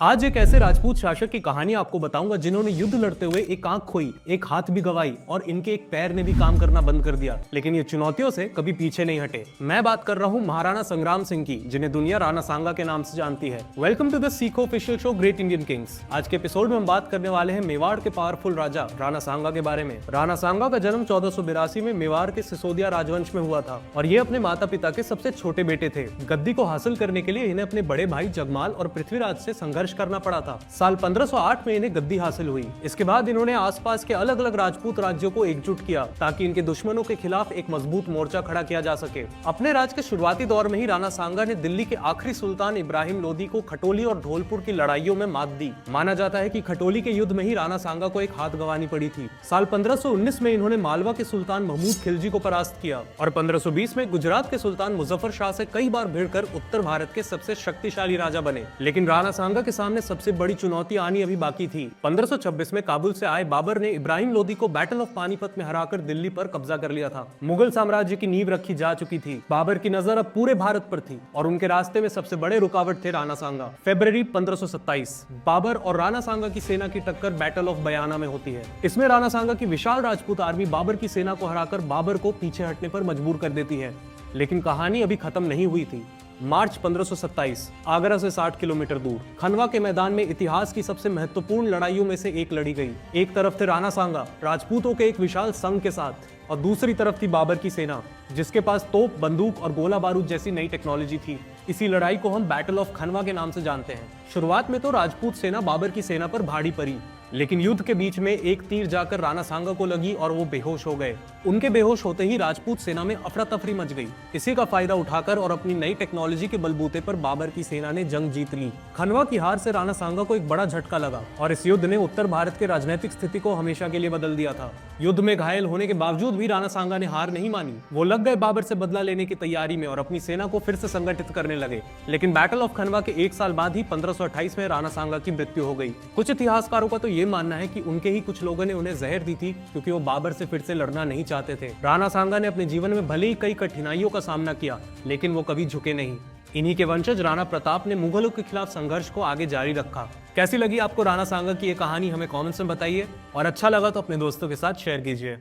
आज एक ऐसे राजपूत शासक की कहानी आपको बताऊंगा जिन्होंने युद्ध लड़ते हुए एक आंख खोई, एक हाथ भी गंवाई और इनके एक पैर ने भी काम करना बंद कर दिया, लेकिन ये चुनौतियों से कभी पीछे नहीं हटे। मैं बात कर रहा हूँ महाराणा संग्राम सिंह की, जिन्हें दुनिया राणा सांगा के नाम से जानती है। वेलकम टू द सीखो official show great Indian Kings. आज के एपिसोड में हम बात करने वाले हैं मेवाड़ के पावरफुल राजा राणा सांगा के बारे में। राणा सांगा का जन्म 1482 में मेवाड़ के सिसोदिया राजवंश में हुआ था और ये अपने माता पिता के सबसे छोटे बेटे थे। गद्दी को हासिल करने के लिए इन्हें अपने बड़े भाई जगमाल और पृथ्वीराज से संघर्ष करना पड़ा था। साल 1508 में इन्हें गद्दी हासिल हुई। इसके बाद इन्होंने आसपास के अलग अलग राजपूत राज्यों को एकजुट किया ताकि इनके दुश्मनों के खिलाफ एक मजबूत मोर्चा खड़ा किया जा सके। अपने राज के शुरुआती दौर में ही राणा सांगा ने दिल्ली के आखिरी सुल्तान इब्राहिम लोदी को खटोली और धौलपुर की लड़ाइयों में मात दी। माना जाता है कि खटोली के युद्ध में ही राणा सांगा को एक हाथ गंवानी पड़ी थी। साल 1519 में इन्होंने मालवा के सुल्तान महमूद खिलजी को परास्त किया और 1520 में गुजरात के सुल्तान मुजफ्फर शाह से कई बार भिड़कर उत्तर भारत के सबसे शक्तिशाली राजा बने। लेकिन राणा सांगा के सामने सबसे बड़ी चुनौती आनी अभी बाकी थी। 1526 में काबुल से आए बाबर ने इब्राहिम लोदी को बैटल ऑफ पानीपत में हराकर दिल्ली पर कब्जा कर लिया था। मुगल साम्राज्य की नींव रखी जा चुकी थी। बाबर की नजर अब पूरे भारत पर थी और उनके रास्ते में सबसे बड़े रुकावट थे राणा सांगा। फरवरी 1527 बाबर और राणा सांगा की सेना की टक्कर बैटल ऑफ बयाना में होती है। इसमें राणा सांगा की विशाल राजपूत आर्मी बाबर की सेना को हराकर बाबर को पीछे हटने पर मजबूर कर देती है। लेकिन कहानी अभी खत्म नहीं हुई थी। मार्च 1527 आगरा से 60 किलोमीटर दूर खनवा के मैदान में इतिहास की सबसे महत्वपूर्ण लड़ाइयों में से एक लड़ी गई। एक तरफ थे राणा सांगा राजपूतों के एक विशाल संघ के साथ और दूसरी तरफ थी बाबर की सेना जिसके पास तोप, बंदूक और गोला बारूद जैसी नई टेक्नोलॉजी थी। इसी लड़ाई को हम बैटल ऑफ खनवा के नाम से जानते हैं। शुरुआत में तो राजपूत सेना बाबर की सेना पर भारी पड़ी, लेकिन युद्ध के बीच में एक तीर जाकर राणा सांगा को लगी और वो बेहोश हो गए। उनके बेहोश होते ही राजपूत सेना में अफरा तफरी मच गई। इसी का फायदा उठाकर और अपनी नई टेक्नोलॉजी के बलबूते पर बाबर की सेना ने जंग जीत ली। खनवा की हार से राणा सांगा को एक बड़ा झटका लगा और इस युद्ध ने उत्तर भारत के राजनीतिक स्थिति को हमेशा के लिए बदल दिया था। युद्ध में घायल होने के बावजूद भी राणा सांगा ने हार नहीं मानी। वो लग गए बाबर से बदला लेने की तैयारी में और अपनी सेना को फिर से संगठित करने लगे। लेकिन बैटल ऑफ खनवा के एक साल बाद ही 1528 में राणा सांगा की मृत्यु हो गई। कुछ इतिहासकारों का तो ये मानना है कि उनके ही कुछ लोगों ने उन्हें जहर दी थी क्योंकि वो बाबर से फिर से लड़ना नहीं चाहते थे। राणा सांगा ने अपने जीवन में भले ही कई कठिनाइयों का सामना किया, लेकिन वो कभी झुके नहीं। इन्हीं के वंशज राणा प्रताप ने मुगलों के खिलाफ संघर्ष को आगे जारी रखा। कैसी लगी आपको राणा सांगा की ये कहानी, हमें कमेंट्स में बताइए और अच्छा लगा तो अपने दोस्तों के साथ शेयर कीजिए।